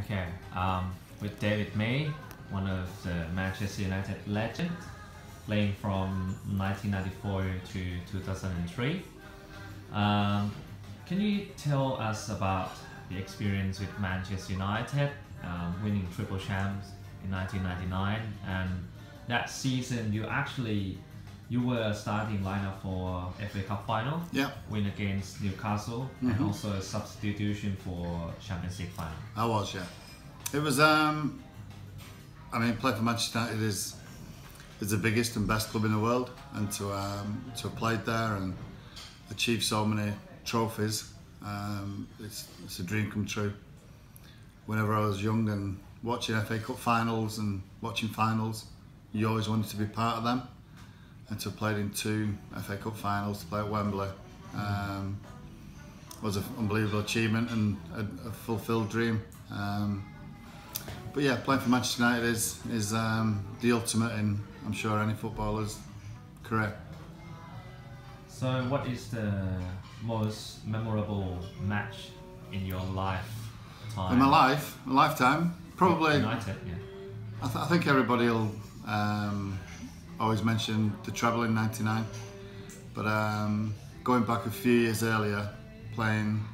Okay, with David May, one of the Manchester United legend, playing from 1994 to 2003. Can you tell us about the experience with Manchester United, winning triple champs in 1999, and that season you were starting lineup for FA Cup final, Yeah, win against Newcastle, and also a substitution for Champions League final. I was. Yeah, it was. Playing for Manchester United is the biggest and best club in the world, and to have played there and achieved so many trophies, it's a dream come true. Whenever I was young and watching FA Cup finals and watching finals, you always wanted to be part of them. And to have played in 2 FA Cup finals, to play at Wembley, was an unbelievable achievement and a fulfilled dream. But yeah, playing for Manchester United is the ultimate in, I'm sure, any footballer's career. So, what is the most memorable match in your lifetime? In my lifetime, probably. United, yeah. I think everybody will always mention the treble in '99, but going back a few years earlier, playing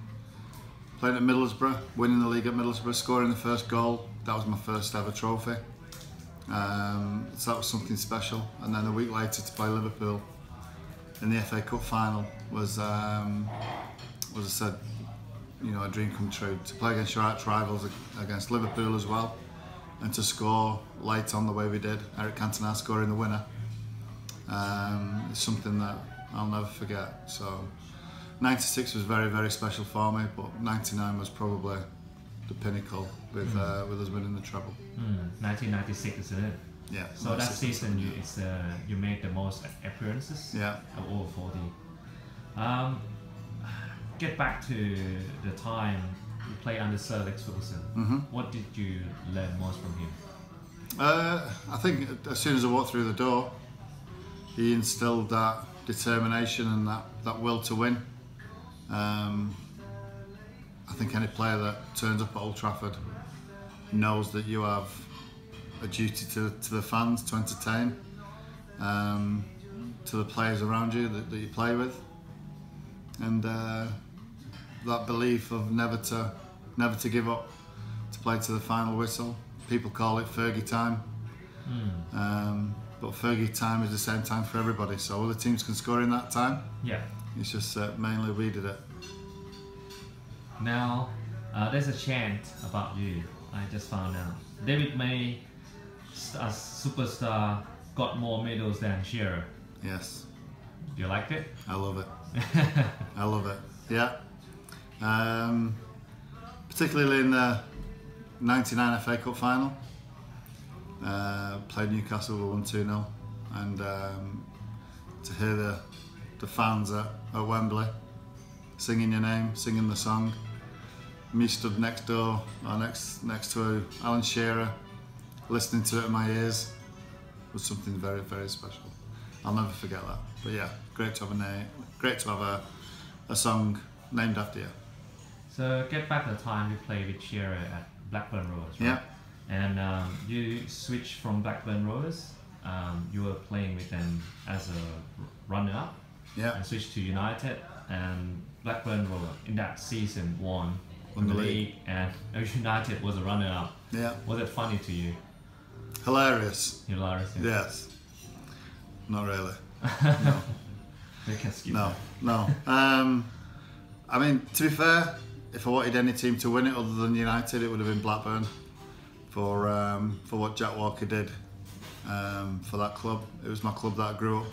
at Middlesbrough, winning the league at Middlesbrough, scoring the first goal, that was my first ever trophy. So that was something special. And then a week later to play Liverpool in the FA Cup final was I said, a dream come true. To play against your arch rivals, against Liverpool as well, and to score late on the way we did, Eric Cantona scoring the winner, is something that I'll never forget. So 96 was very, very special for me, but 99 was probably the pinnacle with us winning the treble. 1996, isn't it? Yeah. So that season you made the most appearances. Yeah. Of all 40. Get back to the time you played under Sir Alex Ferguson. What did you learn most from him? I think as soon as I walked through the door, he instilled that determination and that will to win. I think any player that turns up at Old Trafford knows that you have a duty to the fans to entertain, to the players around you that you play with, and that belief of never to give up, to play to the final whistle. People call it Fergie time, but Fergie time is the same time for everybody. So other teams can score in that time. Yeah. It's just mainly we did it. Now, there's a chant about you. I just found out. David May, a superstar, got more medals than Shearer. Yes. Do you like it? I love it. I love it. Yeah. Particularly in the '99 FA Cup final. Played Newcastle, we won 2-0, and to hear the fans at Wembley singing your name, singing the song. Me stood next door, or next to Alan Shearer, listening to it in my ears, was something very, very special. I'll never forget that. But yeah, great to have a song named after you. So get back to the time you played with Shearer at Blackburn Rovers, right? Yeah. And you switched from Blackburn Rovers. You were playing with them as a runner-up. Yeah. And switched to United, and Blackburn Rovers in that season won the the league. league, and United was a runner-up. Yeah. Was it funny to you? Hilarious. Hilarious. Yeah. Yes. Not really. No. We can skip No. that. No. To be fair, if I wanted any team to win it other than United, it would have been Blackburn for what Jack Walker did for that club. It was my club that I grew up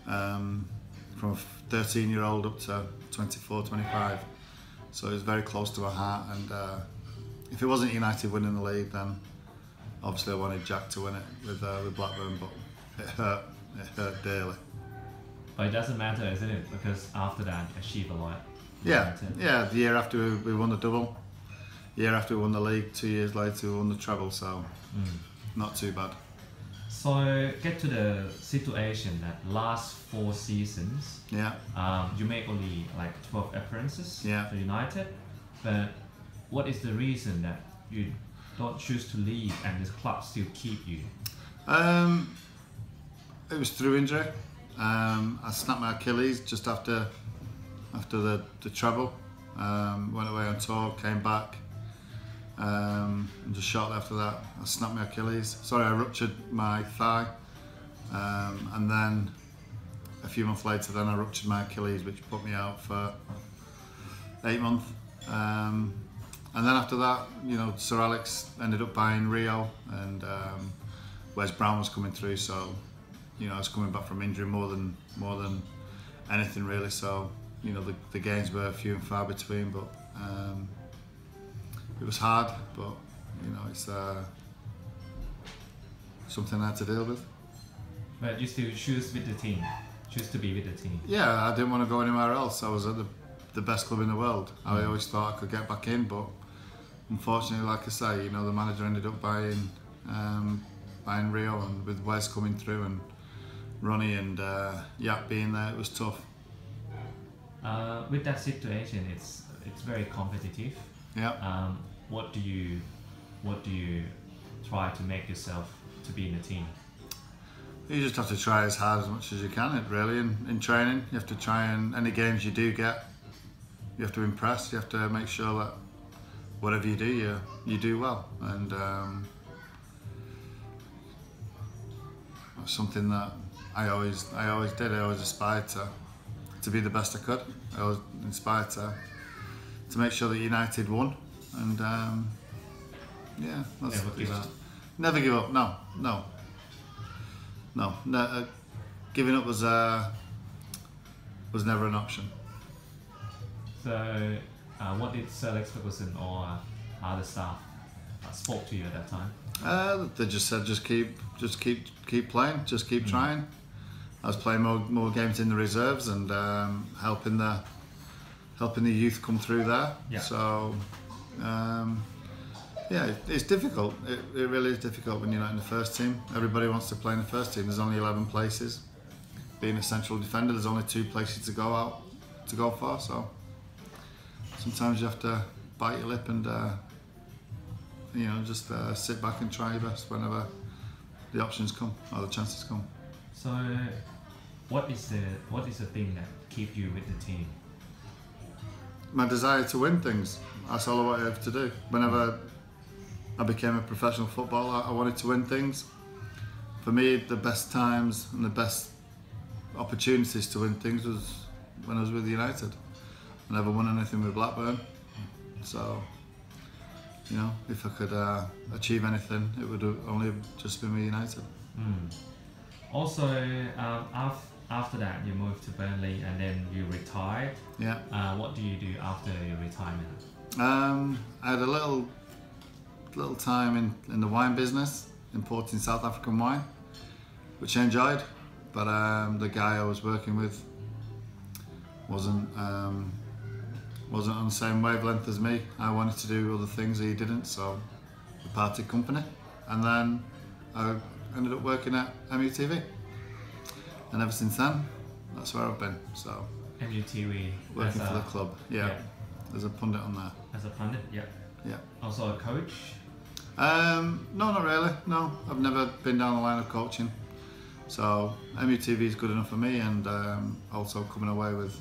from a 13-year-old up to 24, 25. So it was very close to my heart, and if it wasn't United winning the league, then obviously I wanted Jack to win it with Blackburn, but it hurt dearly. But it doesn't matter, isn't it? Because after that, achieve a lot. Yeah, the year after we won the double, the year after we won the league, 2 years later we won the treble, so not too bad. So get to the situation that last 4 seasons, Yeah. you make only like 12 appearances Yeah. for United, but what is the reason that you don't choose to leave and the club still keep you? It was through injury. I snapped my Achilles just after the treble. Went away on tour, came back, and just shortly after that, I snapped my Achilles. Sorry, I ruptured my thigh, and then a few months later, then I ruptured my Achilles, which put me out for 8 months. And then after that, you know, Sir Alex ended up buying Rio, and Wes Brown was coming through. So, you know, I was coming back from injury more than anything really. So, you know, the games were few and far between, but it was hard. But you know, it's something I had to deal with. But you still choose with the team, choose to be with the team. Yeah, I didn't want to go anywhere else. I was at the best club in the world. I always thought I could get back in, but unfortunately, like I say, you know, the manager ended up buying Rio, and with Wes coming through and Ronnie and Yap being there, it was tough. With that situation, it's very competitive. Yeah. What do you try to make yourself to be in the team? You just have to try as hard as much as you can. Really, in training, you have to try, and any games you do get, you have to impress. You have to make sure that whatever you do, you do well, and something that I always did. I always aspired to be the best I could. I was inspired to make sure that United won, and yeah, that's, Never give up. Never give up. No. Giving up was never an option. So, what did Sir Alex Ferguson or other staff spoke to you at that time? They just said, just keep playing, just keep trying. I was playing more games in the reserves and helping the youth come through there. Yeah. So yeah, it's difficult. It really is difficult when you're not in the first team. Everybody wants to play in the first team. There's only 11 places. Being a central defender, there's only 2 places to go for. So sometimes you have to bite your lip and you know, just sit back and try your best whenever the options come or the chances come. So, what is the thing that keep you with the team? My desire to win things. That's all I wanted to do. Whenever I became a professional footballer, I wanted to win things. For me, the best times and the best opportunities to win things was when I was with United. I never won anything with Blackburn. So, you know, if I could achieve anything, it would have only just been with United. Also, after that, you moved to Burnley and then you retired. Yeah. What do you do after your retirement? I had a little time in the wine business, importing South African wine, which I enjoyed. But the guy I was working with wasn't on the same wavelength as me. I wanted to do other things, he didn't, so we parted company. And then I ended up working at MUTV. And ever since then, that's where I've been. So MUTV. working for the club, yeah. There's a pundit on there. As a pundit, yeah. Yeah. Also a coach? No, not really. No, I've never been down the line of coaching. So MUTV is good enough for me, and also coming away with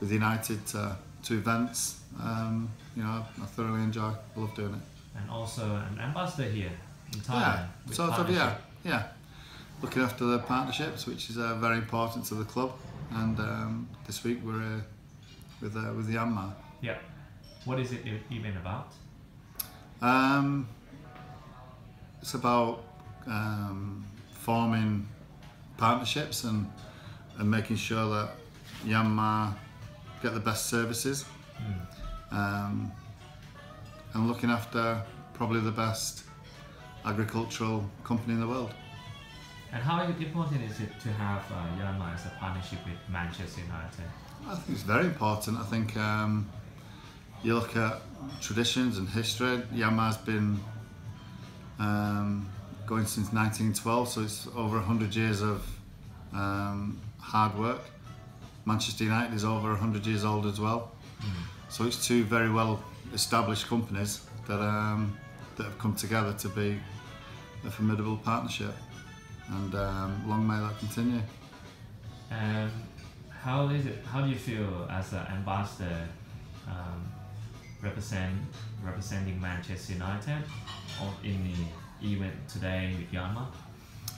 United to events. You know, I thoroughly enjoy. I love doing it. And also an ambassador here in Thailand. Yeah, sort of. Yeah. Looking after the partnerships, which is very important to the club. And this week we're with Myanmar. Yeah. What is it even about? It's about forming partnerships and making sure that Myanmar get the best services, and looking after probably the best agricultural company in the world. And how important is it to have Myanmar as a partnership with Manchester United? I think it's very important. I think you look at traditions and history. Myanmar's been going since 1912, so it's over 100 years of hard work. Manchester United is over 100 years old as well. So it's 2 very well established companies that have come together to be a formidable partnership, and long may that continue. And how do you feel as an ambassador representing Manchester United in the event today with Yanmar?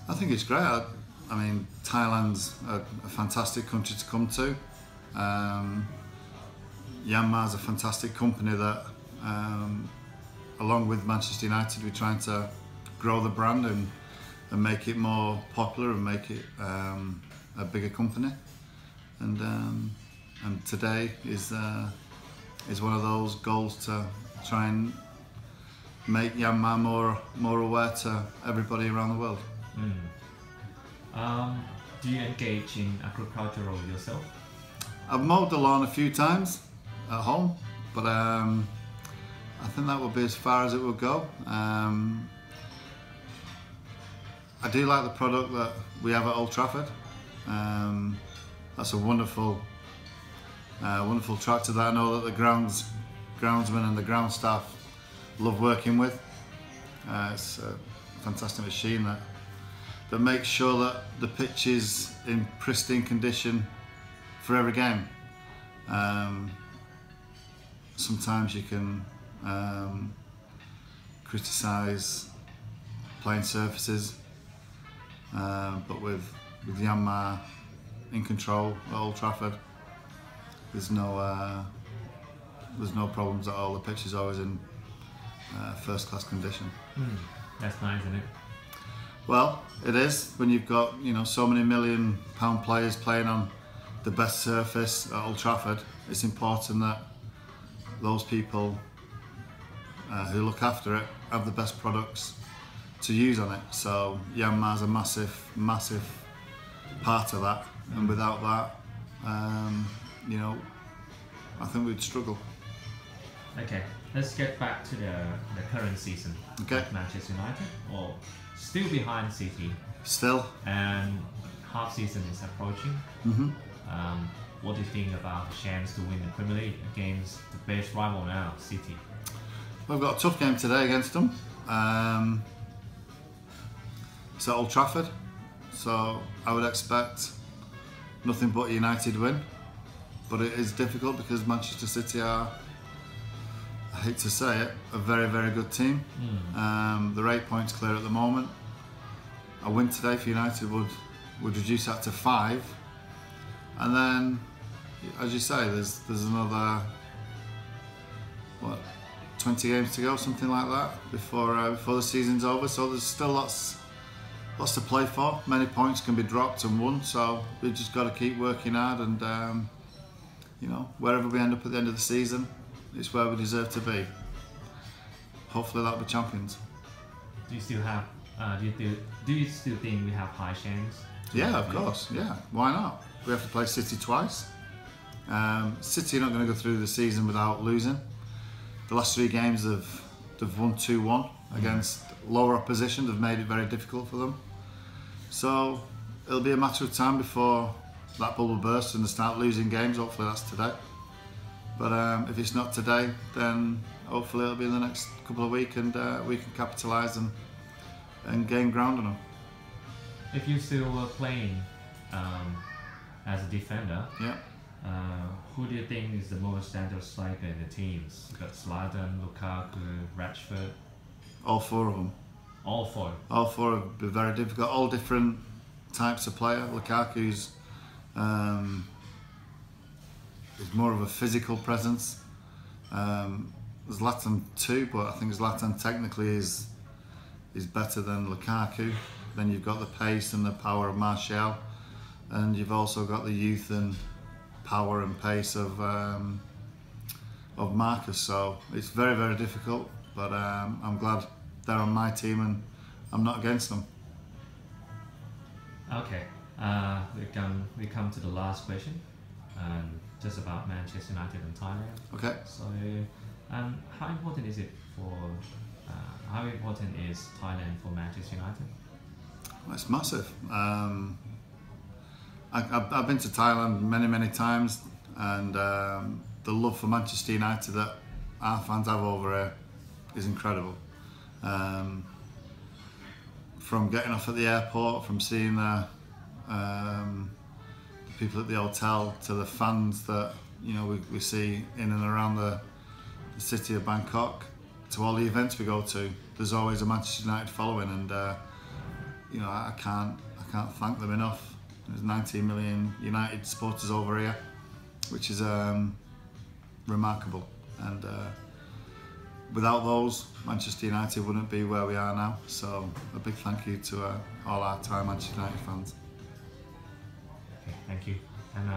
I think it's great. I mean, Thailand's a fantastic country to come to. Yanmar's a fantastic company that, along with Manchester United, we're trying to grow the brand and make it more popular and make it a bigger company. And today is one of those goals to try and make Yanmar more aware to everybody around the world. Do you engage in agricultural yourself? I've mowed the lawn a few times at home, but I think that would be as far as it would go. I do like the product that we have at Old Trafford. That's a wonderful tractor that I know that the groundsmen and the ground staff love working with. It's a fantastic machine that makes sure that the pitch is in pristine condition for every game. Sometimes you can criticise playing surfaces, but with Yanmar in control at Old Trafford, there's no problems at all. The pitch is always in first class condition. That's nice, isn't it? Well, it is when you've got so many £1 million players playing on the best surface at Old Trafford. It's important that those people who look after it have the best products to use on it. So Yanmar's a massive part of that, and without that, I think we'd struggle. Okay, let's get back to the current season. Okay. Of Manchester United, or still behind City. Still. And half season is approaching. Mm-hmm. What do you think about the chance to win the Premier League against the best rival now, City? We've got a tough game today against them. It's at Old Trafford, so I would expect nothing but a United win. But it is difficult because Manchester City are, I hate to say it, a very, very good team. They're 8 points clear at the moment. A win today for United would reduce that to 5. And then, as you say, there's another 20 games to go, something like that, before the season's over. So there's still lots to play for. Many points can be dropped and won. So we've just got to keep working hard, and wherever we end up at the end of the season, it's where we deserve to be. Hopefully that'll be champions. Do you still have? Do you still think we have high chance? Yeah, of course. Yeah, why not? We have to play City twice. City are not going to go through the season without losing. The last 3 games they've won 2-1 against lower opposition. They've made it very difficult for them. So it'll be a matter of time before that bubble bursts and they start losing games. Hopefully that's today. But if it's not today, then hopefully it'll be in the next couple of weeks, and we can capitalise and gain ground on them. If you still were playing as a defender, yeah. Who do you think is the most dangerous striker in the teams? You've got Zlatan, Lukaku, Rashford. All 4 of them. All 4. All 4 would be very difficult. All different types of player. Lukaku's is more of a physical presence. Zlatan too, but I think Zlatan technically is better than Lukaku. Then you've got the pace and the power of Martial, and you've also got the youth and power and pace of Marcus. So it's very, very difficult, but I'm glad they're on my team and I'm not against them. Okay, we come to the last question, just about Manchester United and Thailand. Okay. So, how important is it how important is Thailand for Manchester United? Well, it's massive. I've been to Thailand many times, and the love for Manchester United that our fans have over here is incredible. From getting off at the airport, from seeing the people at the hotel, to the fans that we see in and around the city of Bangkok, to all the events we go to, there's always a Manchester United following, and I can't thank them enough. There's 19 million United supporters over here, which is remarkable, and without those, Manchester United wouldn't be where we are now. So a big thank you to all our Thai Manchester United fans. Okay, thank you. And